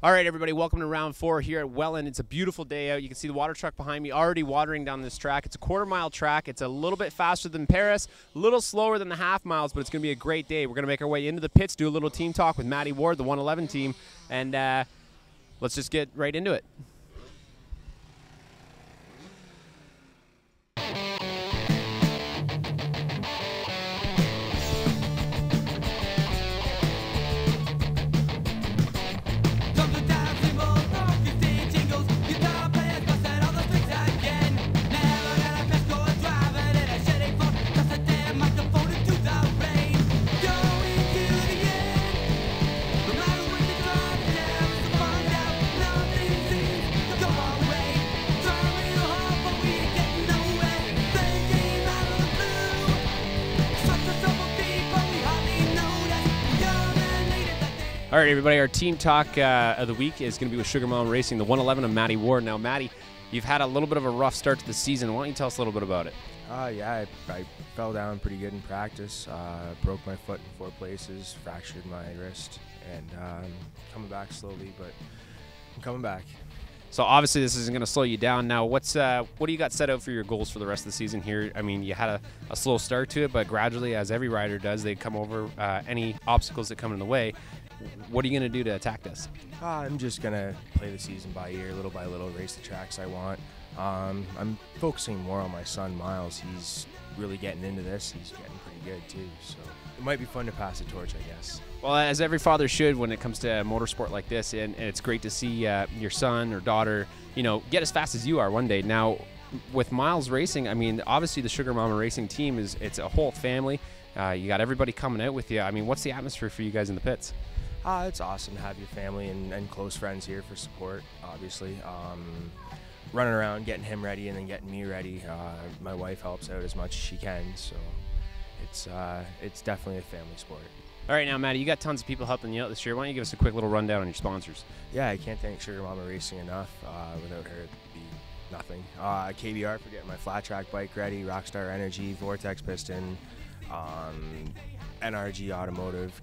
All right, everybody, welcome to round 4 here at Welland. It's a beautiful day out. You can see the water truck behind me already watering down this track. It's a quarter-mile track. It's a little bit faster than Paris, a little slower than the half miles, but it's going to be a great day. We're going to make our way into the pits, do a little team talk with Matty Ward, the 111 team, and let's just get right into it. All right, everybody, our team talk of the week is going to be with Sugar Mom Racing, the 111 of Matty Ward. Now, Matty, you've had a little bit of a rough start to the season. Why don't you tell us a little bit about it? Yeah, I fell down pretty good in practice, broke my foot in 4 places, fractured my wrist, and coming back slowly, but I'm coming back. So obviously this isn't going to slow you down. Now, what do you got set out for your goals for the rest of the season here? I mean, you had a slow start to it, but gradually, as every rider does, they come over any obstacles that come in the way. What are you going to do to attack this? I'm just going to play the season by ear, little by little, race the tracks I want. I'm focusing more on my son, Miles. He's really getting into this. He's getting pretty good, too. So it might be fun to pass the torch, I guess. Well, as every father should when it comes to motorsport like this, and it's great to see your son or daughter, you know, get as fast as you are one day. Now, with Miles Racing, I mean, obviously the Sugar Mama Racing team it's a whole family. You got everybody coming out with you. I mean, what's the atmosphere for you guys in the pits? It's awesome to have your family and close friends here for support, obviously. Running around, getting him ready, and then getting me ready. My wife helps out as much as she can, so it's definitely a family sport. All right, now, Matty, you got tons of people helping you out this year. Why don't you give us a quick little rundown on your sponsors? Yeah, I can't thank Sugar Mama Racing enough. Without her, it'd be nothing. KBR for getting my Flattrack bike ready, Rockstar Energy, Vortex Piston, NRG Automotive.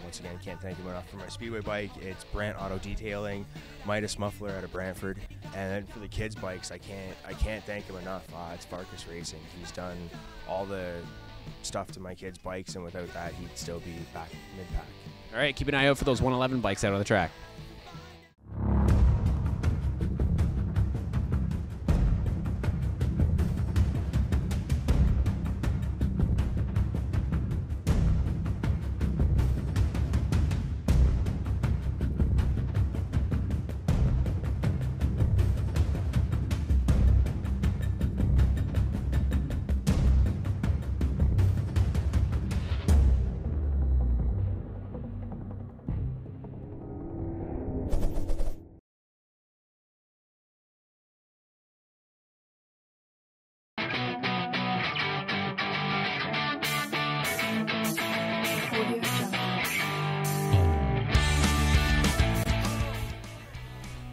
Once again, can't thank him enough for my Speedway bike. It's Brant Auto Detailing, Midas Muffler out of Brantford, and then for the kids' bikes, I can't thank him enough. It's Farkas Racing. He's done all the stuff to my kids' bikes, and without that, he'd still be back mid-pack. All right, keep an eye out for those 111 bikes out on the track.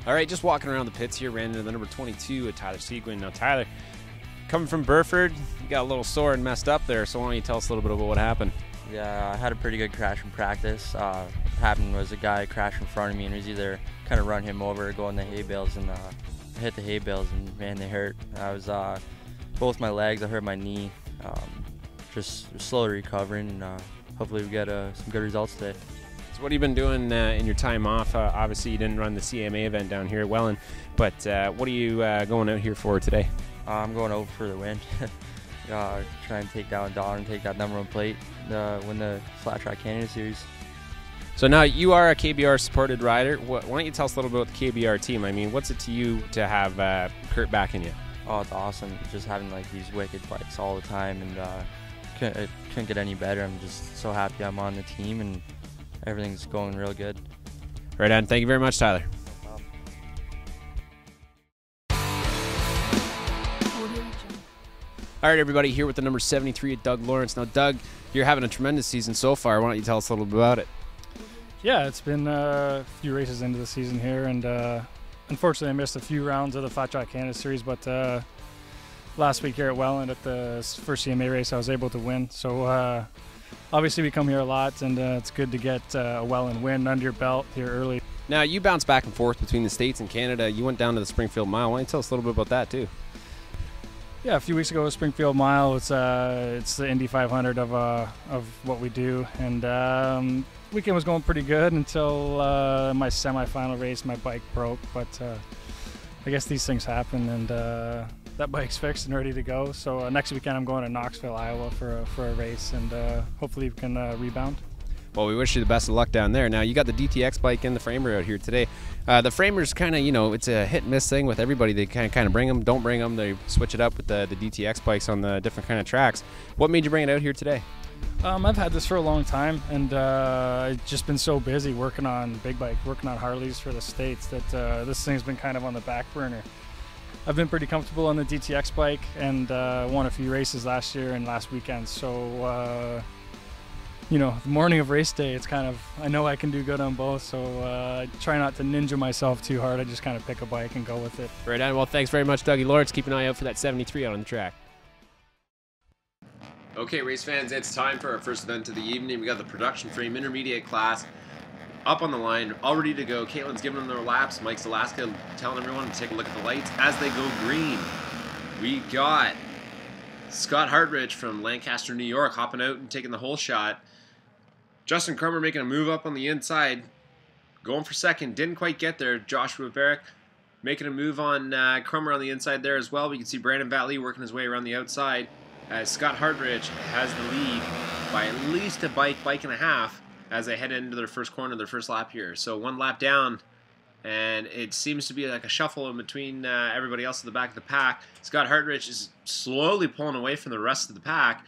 All right, just walking around the pits here, ran into the number 22 at Tyler Seguin. Now, Tyler, coming from Burford, you got a little sore and messed up there, so why don't you tell us a little bit about what happened? Yeah, I had a pretty good crash in practice. What happened was a guy crashed in front of me, and it was either kind of run him over or go in the hay bales, and I hit the hay bales, and man, they hurt. I was both my legs, I hurt my knee. Just slowly recovering, and hopefully we get some good results today. So what have you been doing in your time off? Obviously, you didn't run the CMA event down here at Welland, but what are you going out here for today? I'm going out for the win. Try and take down Don and take that #1 plate, win the Flattrack Canada Series. So now you are a KBR supported rider. Why don't you tell us a little bit about the KBR team? I mean, what's it to you to have Kurt backing you? Oh, it's awesome. Just having like these wicked bikes all the time, and it couldn't get any better. I'm just so happy I'm on the team, and everything's going real good. Right on. Thank you very much, Tyler. All right, everybody, here with the number 73 at Doug Lawrence. Now, Doug, you're having a tremendous season so far. Why don't you tell us a little bit about it? Yeah, it's been a few races into the season here, and unfortunately I missed a few rounds of the Flattrack Canada Series, but last week here at Welland at the first CMA race I was able to win. So obviously we come here a lot, and it's good to get a Welland win under your belt here early. Now, you bounce back and forth between the States and Canada. You went down to the Springfield Mile. Why don't you tell us a little bit about that, too? Yeah, a few weeks ago, Springfield Mile. It's the Indy 500 of what we do, and weekend was going pretty good until my semifinal race. My bike broke, but I guess these things happen, and that bike's fixed and ready to go. So next weekend, I'm going to Knoxville, Iowa for a race, and hopefully we can rebound. Well, we wish you the best of luck down there. Now, you got the DTX bike and the framer out here today. The framer's kind of, it's a hit-and-miss thing with everybody. They kind of bring them, don't bring them. They switch it up with the DTX bikes on the different kind of tracks. What made you bring it out here today? I've had this for a long time, and I've just been so busy working on big bike, working on Harleys for the States, that this thing's been kind of on the back burner. I've been pretty comfortable on the DTX bike, and won a few races last year and last weekend. So, the morning of race day, it's kind of, I know I can do good on both, so I try not to ninja myself too hard. I just kind of pick a bike and go with it. Right on. Well, thanks very much, Dougie Lawrence. Keep an eye out for that 73 out on the track. Okay, race fans, it's time for our first event of the evening. We got the production frame intermediate class up on the line, all ready to go. Caitlin's giving them their laps. Mike's Alaska telling everyone to take a look at the lights as they go green. We got Scott Hartridge from Lancaster, New York, hopping out and taking the whole shot. Justin Crummer making a move up on the inside, going for second, didn't quite get there. Joshua Barrick making a move on Crummer on the inside there as well. We can see Brandon Valley working his way around the outside, as Scott Hartridge has the lead by at least a bike and a half as they head into their first corner, their first lap here. So one lap down, and it seems to be like a shuffle in between everybody else at the back of the pack. Scott Hartridge is slowly pulling away from the rest of the pack.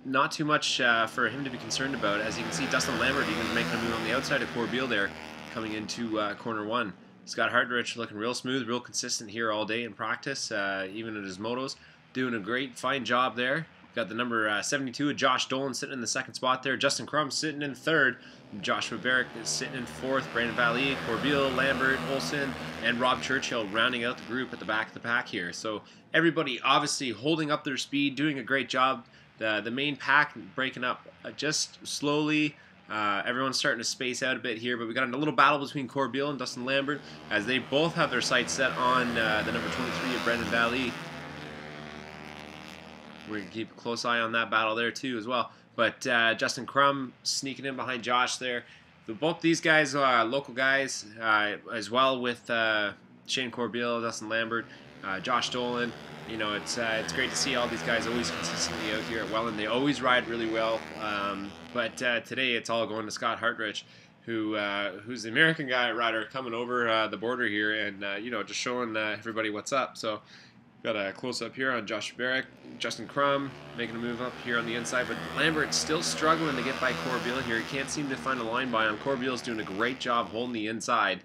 Not too much for him to be concerned about. As you can see, Dustin Lambert even making a move on the outside of Corbeil there, coming into corner one. Scott Hartridge looking real smooth, real consistent here all day in practice, even at his motos. Doing a great, fine job there. Got the number 72 of Josh Dolan sitting in the second spot there. Justin Crum sitting in third. Joshua Barrick is sitting in fourth. Brandon Valley, Corbeil, Lambert, Olsen, and Rob Churchill rounding out the group at the back of the pack here. So everybody obviously holding up their speed, doing a great job. The main pack breaking up just slowly. Everyone's starting to space out a bit here, but we got a little battle between Corbeil and Dustin Lambert as they both have their sights set on the number 23 of Brandon Valley. We're going to keep a close eye on that battle there too as well. But Justin Crum sneaking in behind Josh there. Both these guys are local guys as well, with Shane Corbeil, Dustin Lambert, Josh Dolan. It's great to see all these guys always consistently out here at Welland. They always ride really well. But today it's all going to Scott Hartridge, who's the American guy rider coming over the border here and just showing everybody what's up. So got a close-up here on Josh Barrick, Justin Crum making a move up here on the inside, but Lambert's still struggling to get by Corbeil here. He can't seem to find a line by him. Corbeil's doing a great job holding the inside,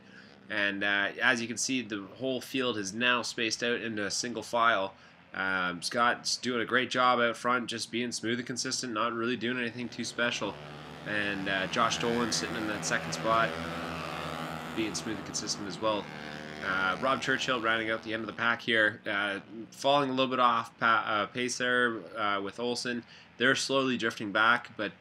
and as you can see, the whole field is now spaced out into a single file. Scott's doing a great job out front, just being smooth and consistent, not really doing anything too special. And Josh Dolan sitting in that second spot, being smooth and consistent as well. Rob Churchill rounding out the end of the pack here, falling a little bit off pace there with Olsen. They're slowly drifting back, but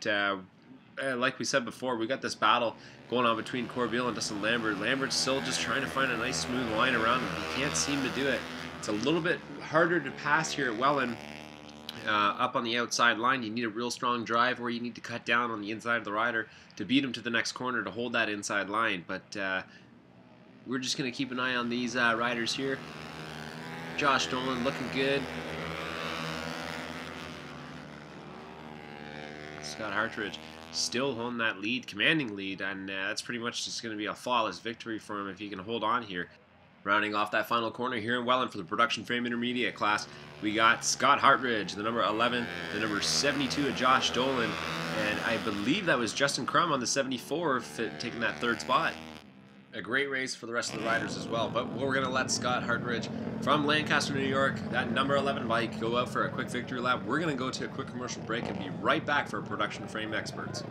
like we said before, we got this battle going on between Corbeil and Dustin Lambert. Lambert's still just trying to find a nice smooth line around him. He can't seem to do it. It's a little bit harder to pass here at Welland. Up on the outside line, you need a real strong drive, or you need to cut down on the inside of the rider to beat him to the next corner to hold that inside line. But we're just going to keep an eye on these riders here. Josh Dolan looking good. Scott Hartridge still holding that lead, commanding lead, and that's pretty much just going to be a flawless victory for him if he can hold on here. Rounding off that final corner here in Welland for the production frame intermediate class, we got Scott Hartridge, the number 11, the number 72 of Josh Dolan, and I believe that was Justin Crum on the 74 taking that third spot. A great race for the rest of the riders as well, but we're going to let Scott Hartridge from Lancaster, New York, that number 11 bike, go out for a quick victory lap. We're going to go to a quick commercial break and be right back for production frame experts.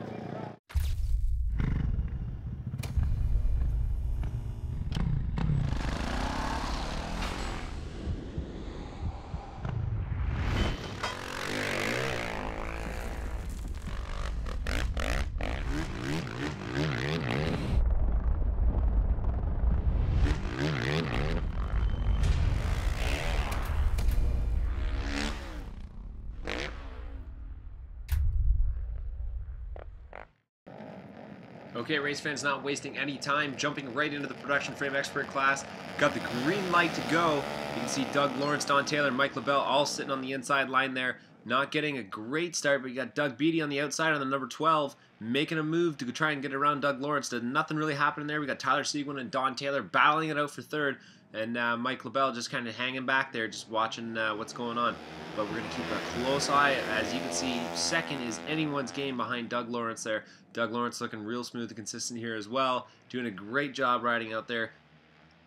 Okay, race fans, not wasting any time, jumping right into the production frame expert class. Got the green light to go. You can see Doug Lawrence, Don Taylor, and Mike LaBelle all sitting on the inside line there. Not getting a great start, but you got Doug Beatty on the outside on the number 12, making a move to try and get around Doug Lawrence. Did nothing really happening there. We got Tyler Seguin and Don Taylor battling it out for third, and Mike LaBelle just kind of hanging back there, just watching what's going on. But we're going to keep a close eye. As you can see, second is anyone's game behind Doug Lawrence there. Doug Lawrence looking real smooth and consistent here as well. Doing a great job riding out there.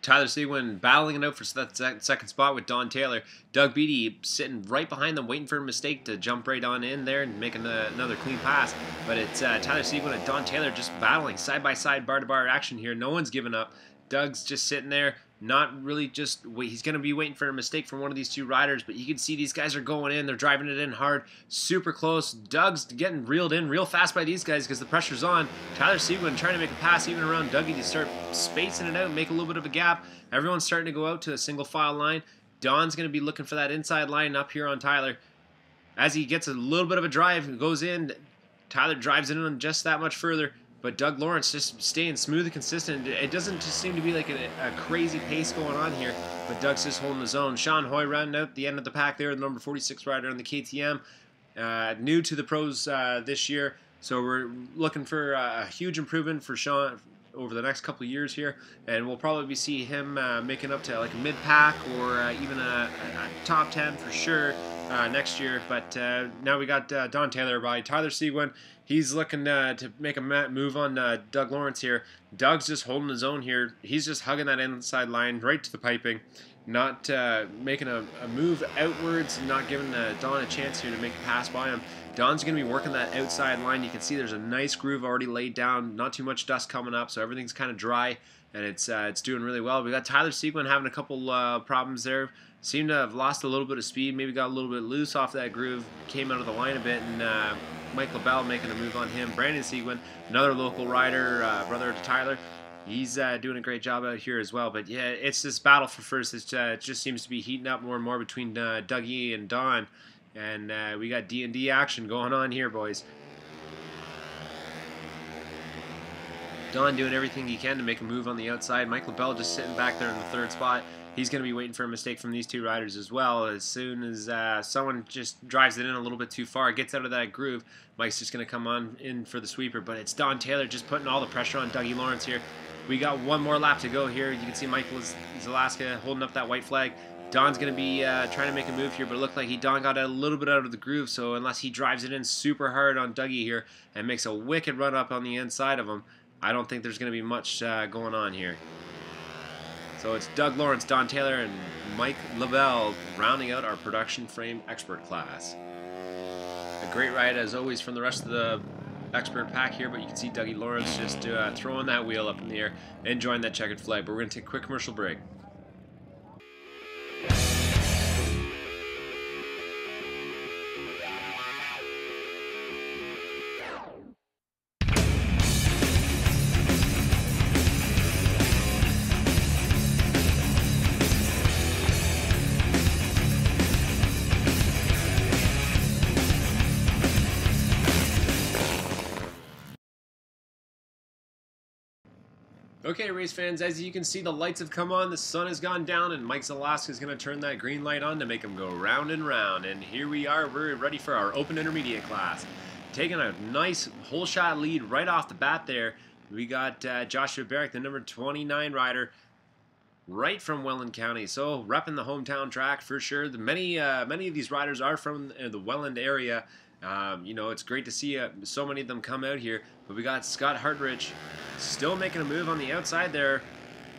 Tyler Seguin battling it out for that second spot with Don Taylor. Doug Beatty sitting right behind them, waiting for a mistake to jump right on in there and make another clean pass. But it's Tyler Seguin and Don Taylor just battling side-by-side, bar-to-bar action here. No one's giving up. Doug's just sitting there, not really just wait. He's going to be waiting for a mistake from one of these two riders, but you can see these guys are going in. They're driving it in hard, super close. Doug's getting reeled in real fast by these guys because the pressure's on. Tyler Seguin trying to make a pass even around Dougie to start spacing it out and make a little bit of a gap. Everyone's starting to go out to a single file line. Don's going to be looking for that inside line up here on Tyler. As he gets a little bit of a drive and goes in, Tyler drives it in just that much further. But Doug Lawrence just staying smooth and consistent. It doesn't just seem to be like a crazy pace going on here, but Doug's just holding his own. Sean Hoy rounding out the end of the pack there, the number 46 rider on the KTM. New to the pros this year, so we're looking for a huge improvement for Sean over the next couple of years here, and we'll probably see him making up to like a mid-pack or even a top 10 for sure next year. But now we got Don Taylor by Tyler Seguin. He's looking to make a move on Doug Lawrence here. Doug's just holding his own here. He's just hugging that inside line right to the piping, not making a move outwards, not giving Don a chance here to make a pass by him. Don's going to be working that outside line. You can see there's a nice groove already laid down, not too much dust coming up, so everything's kind of dry, and it's doing really well. We got Tyler Seguin having a couple problems there. Seemed to have lost a little bit of speed, maybe got a little bit loose off that groove, came out of the line a bit, and Mike LaBelle making a move on him. Brandon Seguin, another local rider, brother to Tyler, he's doing a great job out here as well. But yeah, it's this battle for first. It just seems to be heating up more and more between Dougie and Don, and we got D&D action going on here, boys. Don doing everything he can to make a move on the outside. Mike LaBelle just sitting back there in the third spot. He's going to be waiting for a mistake from these two riders as well. As soon as someone just drives it in a little bit too far, gets out of that groove, Mike's just going to come on in for the sweeper. But it's Don Taylor just putting all the pressure on Dougie Lawrence here. We got one more lap to go here. You can see Michael Zalaska holding up that white flag. Don's going to be trying to make a move here, but it looked like Don got a little bit out of the groove, so unless he drives it in super hard on Dougie here and makes a wicked run up on the inside of him, I don't think there's going to be much going on here. So it's Doug Lawrence, Don Taylor, and Mike LaBelle rounding out our production frame expert class. A great ride as always from the rest of the expert pack here, but you can see Dougie Lawrence just throwing that wheel up in the air, enjoying that checkered flag. But we're going to take a quick commercial break. Okay, race fans, as you can see, the lights have come on, the sun has gone down, and Mike Zalaska is going to turn that green light on to make him go round and round. And here we are, we're ready for our open intermediate class. Taking a nice whole shot lead right off the bat there. We got Joshua Barrick, the number 29 rider, right from Welland County. So repping the hometown track for sure. Many of these riders are from the Welland area. You know, it's great to see so many of them come out here. But we got Scott Hartridge still making a move on the outside there.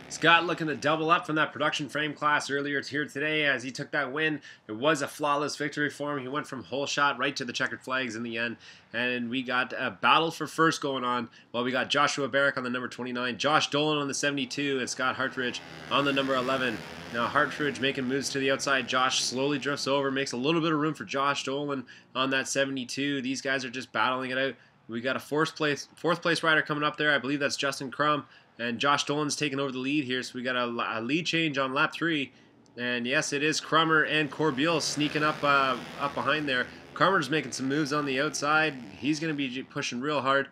Scott looking to double up from that production frame class earlier here today as he took that win. It was a flawless victory for him. He went from whole shot right to the checkered flags in the end. And we got a battle for first going on. Well, we got Joshua Barrick on the number 29, Josh Dolan on the 72, and Scott Hartridge on the number 11. Now Hartridge making moves to the outside. Josh slowly drifts over, makes a little bit of room for Josh Dolan on that 72. These guys are just battling it out. We got a fourth place rider coming up there. I believe that's Justin Crum. And Josh Dolan's taking over the lead here. So we got a lead change on lap 3. And yes, it is Crummer and Corbeil sneaking up behind there. Crummer's making some moves on the outside. He's going to be pushing real hard.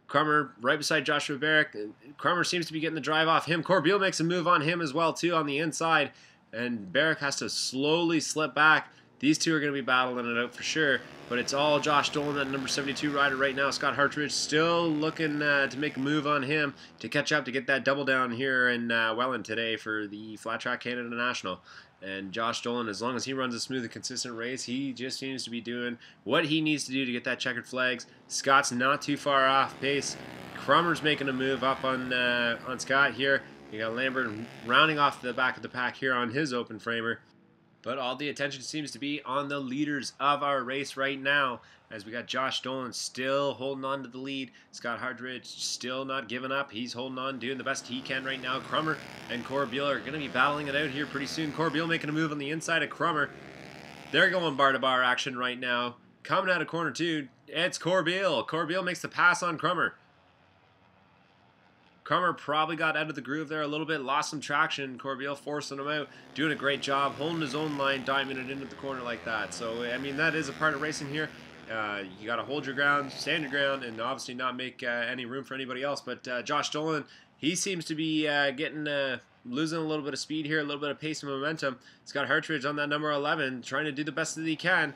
Crummer right beside Joshua Barrick. Crummer seems to be getting the drive off him. Corbeil makes a move on him as well, too, on the inside. And Barrick has to slowly slip back. These two are going to be battling it out for sure. But it's all Josh Dolan, that number 72 rider right now. Scott Hartridge still looking to make a move on him to catch up, to get that double down here in Welland today for the Flattrack Canada National. And Josh Dolan, as long as he runs a smooth and consistent race, he just seems to be doing what he needs to do to get that checkered flags. Scott's not too far off pace. Crummer's making a move up on Scott here. You got Lambert rounding off the back of the pack here on his open framer. But all the attention seems to be on the leaders of our race right now, as we got Josh Dolan still holding on to the lead. Scott Hartridge still not giving up. He's holding on, doing the best he can right now. Crummer and Corbeil are going to be battling it out here pretty soon. Corbeil making a move on the inside of Crummer. They're going bar-to-bar action right now. Coming out of corner 2, it's Corbeil. Corbeil makes the pass on Crummer. Crummer probably got out of the groove there a little bit, lost some traction. Corbeil forcing him out, doing a great job, holding his own line, diving it into the corner like that. So, I mean, that is a part of racing here. You got to hold your ground, stand your ground, and obviously not make any room for anybody else. But Josh Dolan, he seems to be losing a little bit of speed here, a little bit of pace and momentum. Scott Hartridge on that number 11, trying to do the best that he can.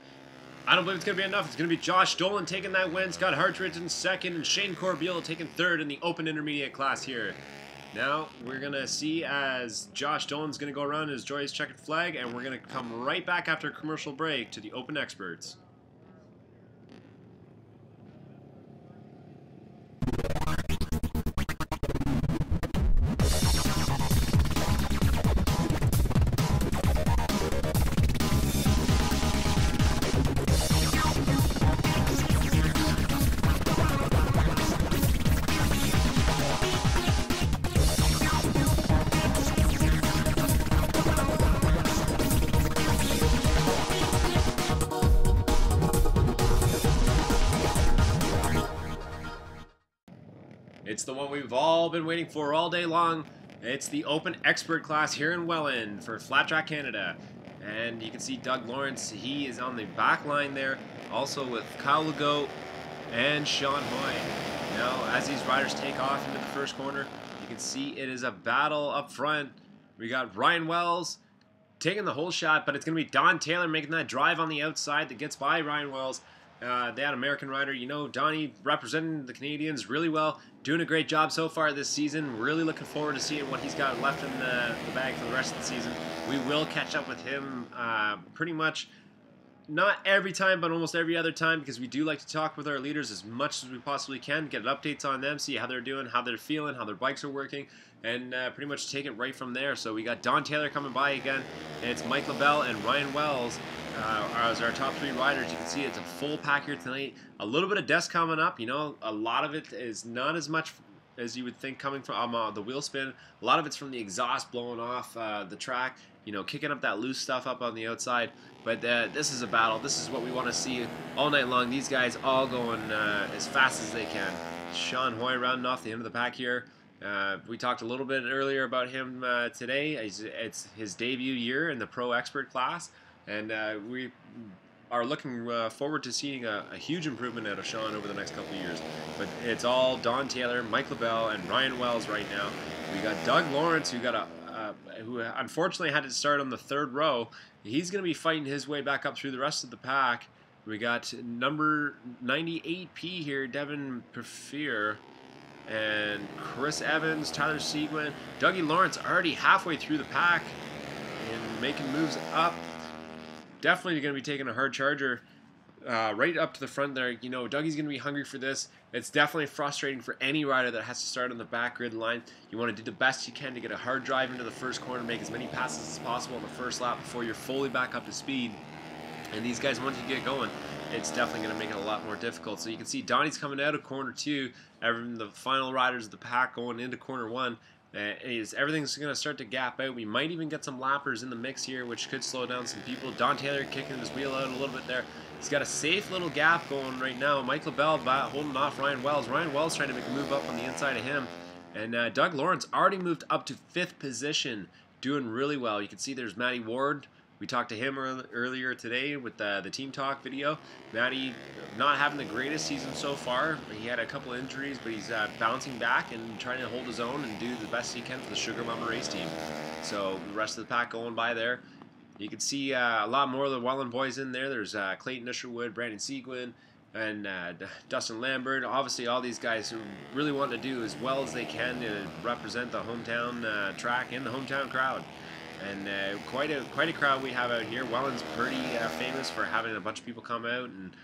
I don't believe it's going to be enough. It's going to be Josh Dolan taking that win. Scott Hartridge in second, and Shane Corbeil taking third in the open intermediate class here. Now, we're going to see as Josh Dolan's going to go around his joyous checkered flag, and we're going to come right back after a commercial break to the open experts. It's the one we've all been waiting for all day long. It's the Open Expert class here in Welland for Flattrack Canada. And you can see Doug Lawrence, he is on the back line there, also with Kyle Legault and Sean Hoy. Now, as these riders take off into the first corner, you can see it is a battle up front. We got Ryan Wells taking the whole shot, but it's going to be Don Taylor making that drive on the outside that gets by Ryan Wells. That American rider, you know, Donnie representing the Canadians really well, doing a great job so far this season. Really looking forward to seeing what he's got left in the bag for the rest of the season. We will catch up with him pretty much, not every time, but almost every other time, because we do like to talk with our leaders as much as we possibly can, get updates on them, see how they're doing, how they're feeling, how their bikes are working, and pretty much take it right from there. So we got Don Taylor coming by again, and it's Mike LaBelle and Ryan Wells as our top 3 riders. You can see it's a full pack here tonight. A little bit of dust coming up. You know, a lot of it is not as much as you would think coming from the wheel spin. A lot of it's from the exhaust blowing off the track, you know, kicking up that loose stuff up on the outside. But this is a battle. This is what we want to see all night long. These guys all going as fast as they can. Sean Hoy rounding off the end of the pack here. We talked a little bit earlier about him today. It's his debut year in the Pro Expert class. And we are looking forward to seeing a huge improvement out of Sean over the next couple of years. But it's all Don Taylor, Mike LaBelle, and Ryan Wells right now. We got Doug Lawrence, who unfortunately had to start on the 3rd row. He's going to be fighting his way back up through the rest of the pack. We got number 98P here, Devin Prefier, and Chris Evans, Tyler Seguin. Dougie Lawrence already halfway through the pack and making moves up. Definitely going to be taking a hard charger right up to the front there. You know, Dougie's going to be hungry for this. It's definitely frustrating for any rider that has to start on the back grid line. You want to do the best you can to get a hard drive into the first corner, make as many passes as possible on the first lap before you're fully back up to speed. And these guys, once you get going, it's definitely going to make it a lot more difficult. So you can see Donnie's coming out of corner 2, the final riders of the pack going into corner 1. Everything's going to start to gap out. We might even get some lappers in the mix here, which could slow down some people. Don Taylor kicking his wheel out a little bit there. He's got a safe little gap going right now. Mike LaBelle holding off Ryan Wells. Ryan Wells trying to make a move up on the inside of him. And Doug Lawrence already moved up to 5th position, doing really well. You can see there's Matty Ward We talked to him earlier today with the Team Talk video. Matty not having the greatest season so far. He had a couple injuries, but he's bouncing back and trying to hold his own and do the best he can for the Sugar Mama race team. So the rest of the pack going by there. You can see a lot more of the Welland boys in there. There's Clayton Isherwood, Brandon Seguin, and Dustin Lambert. Obviously, all these guys who really want to do as well as they can to represent the hometown track and the hometown crowd. And quite a crowd we have out here. Welland's pretty famous for having a bunch of people come out and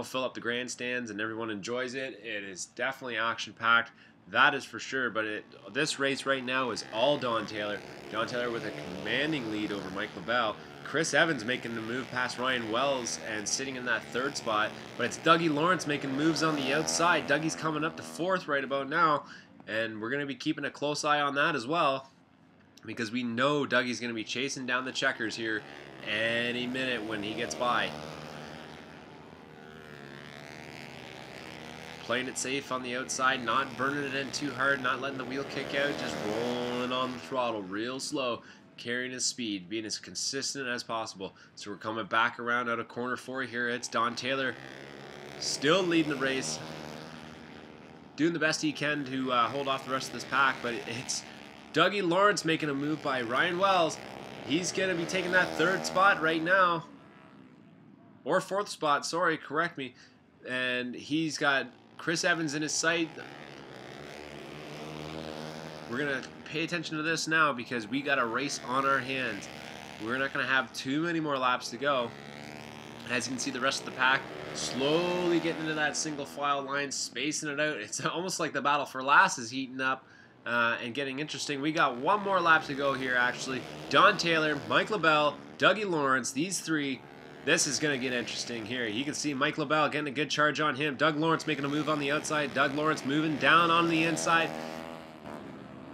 fill up the grandstands, and everyone enjoys it. It is definitely action-packed, that is for sure. But this race right now is all Don Taylor. Don Taylor with a commanding lead over Mike LaBelle. Chris Evans making the move past Ryan Wells and sitting in that 3rd spot. But it's Dougie Lawrence making moves on the outside. Dougie's coming up to 4th right about now, and we're going to be keeping a close eye on that as well, because we know Dougie's going to be chasing down the checkers here any minute when he gets by. Playing it safe on the outside, not burning it in too hard, not letting the wheel kick out, just rolling on the throttle real slow, carrying his speed, being as consistent as possible. So we're coming back around out of corner 4 here. It's Don Taylor still leading the race, doing the best he can to hold off the rest of this pack, but it's Dougie Lawrence making a move by Ryan Wells. He's going to be taking that 3rd spot right now. Or 4th spot, sorry, correct me. And he's got Chris Evans in his sight. We're going to pay attention to this now because we got a race on our hands. We're not going to have too many more laps to go. As you can see, the rest of the pack slowly getting into that single file line, spacing it out. It's almost like the battle for last is heating up. And getting interesting. We got 1 more lap to go here, actually. Don Taylor, Mike LaBelle, Dougie Lawrence, these 3. This is going to get interesting here. You can see Mike LaBelle getting a good charge on him. Doug Lawrence making a move on the outside. Doug Lawrence moving down on the inside,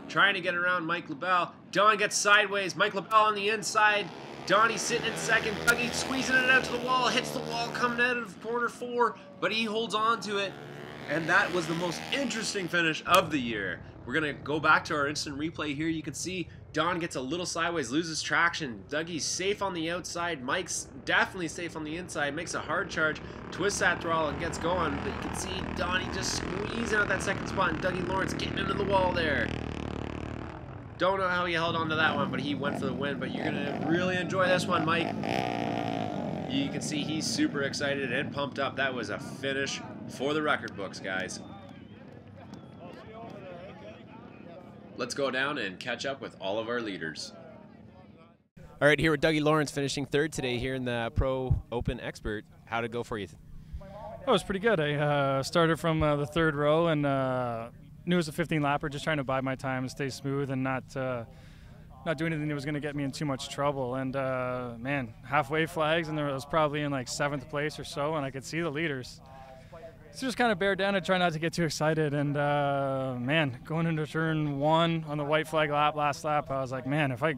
trying to get around Mike LaBelle. Don gets sideways. Mike LaBelle on the inside. Donnie sitting in 2nd. Dougie squeezing it out to the wall. Hits the wall coming out of corner 4, but he holds on to it. And that was the most interesting finish of the year. We're going to go back to our instant replay here. You can see Don gets a little sideways, loses traction. Dougie's safe on the outside. Mike's definitely safe on the inside. Makes a hard charge, twists that throttle, and gets going. But you can see Donnie just squeezing out that 2nd spot, and Dougie Lawrence getting into the wall there. Don't know how he held on to that one, but he went for the win. But you're going to really enjoy this one, Mike. You can see he's super excited and pumped up. That was a finish for the record books, guys. Let's go down and catch up with all of our leaders. All right, here with Dougie Lawrence finishing 3rd today here in the Pro Open Expert. How'd it go for you? It was pretty good. I started from the 3rd row and knew it was a 15-lapper, just trying to bide my time and stay smooth and not do anything that was going to get me in too much trouble. And, man, halfway flags, and I was probably in like 7th place or so, and I could see the leaders. So just kind of bear down and try not to get too excited. And, man, going into turn 1 on the white flag lap, last lap, I was like, man, if I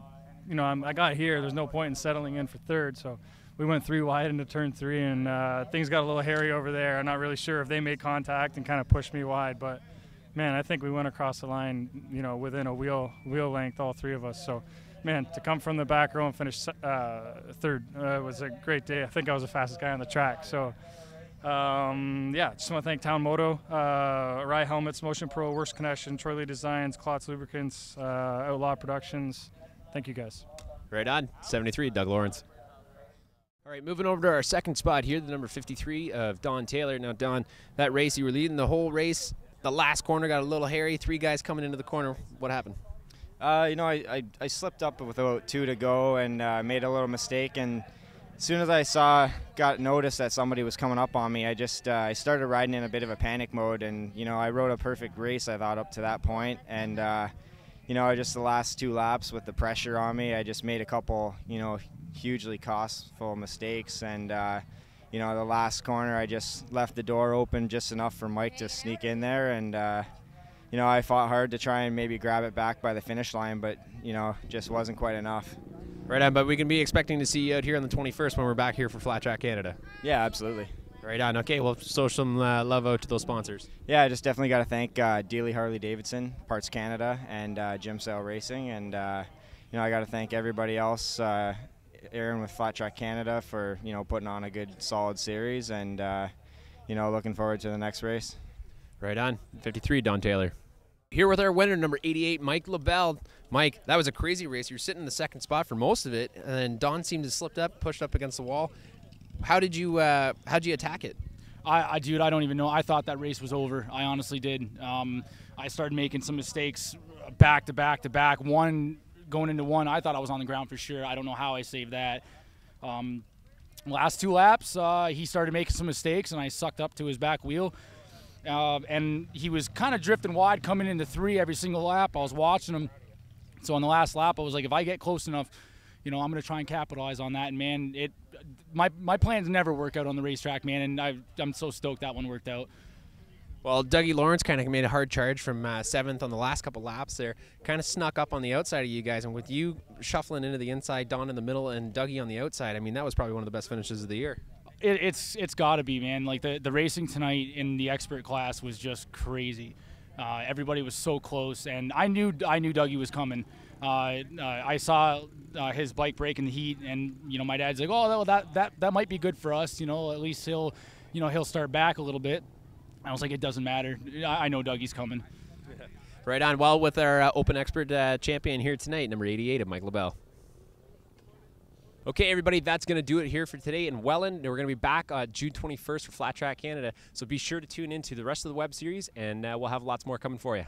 got here, there's no point in settling in for 3rd. So we went 3 wide into turn 3, and things got a little hairy over there. I'm not really sure if they made contact and kind of pushed me wide. But, man, I think we went across the line, within a wheel length, all 3 of us. So, man, to come from the back row and finish 3rd was a great day. I think I was the fastest guy on the track. So, yeah, just want to thank Town Moto, Rye Helmets, Motion Pro, Works Connection, Troy Lee Designs, Klotz Lubricants, Outlaw Productions. Thank you, guys. Right on. 73, Doug Lawrence. All right, moving over to our 2nd spot here, the number 53 of Don Taylor. Now, Don, that race, you were leading the whole race. The last corner got a little hairy. 3 guys coming into the corner. What happened? I slipped up with about 2 to go and made a little mistake, and as soon as I got noticed that somebody was coming up on me, I started riding in a bit of a panic mode, and I rode a perfect race, I thought, up to that point, and just the last 2 laps with the pressure on me, I just made a couple hugely costful mistakes, and the last corner I just left the door open just enough for Mike to sneak in there, and I fought hard to try and maybe grab it back by the finish line, but just wasn't quite enough. Right on, but we can be expecting to see you out here on the 21st when we're back here for Flattrack Canada. Yeah, absolutely. Right on. Okay, well, show some love out to those sponsors. Yeah, I just definitely got to thank Dealey Harley Davidson, Parts Canada, and Jim Sale Racing, and I got to thank everybody else Aaron with Flattrack Canada for, you know, putting on a good solid series, and you know, looking forward to the next race. Right on. 53, Don Taylor. Here with our winner, number 88, Mike LaBelle. Mike, that was a crazy race. You were sitting in the second spot for most of it, and then Don seemed to have slipped up, pushed up against the wall. How'd you attack it? Dude, I don't even know. I thought that race was over. I honestly did. I started making some mistakes back to back to back. One going into one, I thought I was on the ground for sure. I don't know how I saved that. Last 2 laps, he started making some mistakes, and I sucked up to his back wheel. And he was kind of drifting wide coming into 3 every single lap. I was watching him. So on the last lap, I was like, if I get close enough, you know, I'm going to try and capitalize on that. And, man, my plans never work out on the racetrack, man, and I'm so stoked that one worked out. Well, Dougie Lawrence kind of made a hard charge from 7th on the last couple laps there. Kind of snuck up on the outside of you guys, and with you shuffling into the inside, Don in the middle, and Dougie on the outside, I mean, that was probably one of the best finishes of the year. It's got to be, man. Like, the racing tonight in the expert class was just crazy. Everybody was so close, and I knew Dougie was coming. I saw his bike break in the heat, and, you know, my dad's like, oh, that might be good for us. You know, at least he'll start back a little bit. I was like, it doesn't matter. I know Dougie's coming. Right on. Well, with our Open Expert champion here tonight, number 88 of Mike LaBelle. Okay, everybody, that's going to do it here for today in Welland. We're going to be back June 21st for Flat Track Canada, so be sure to tune in to the rest of the web series, and we'll have lots more coming for you.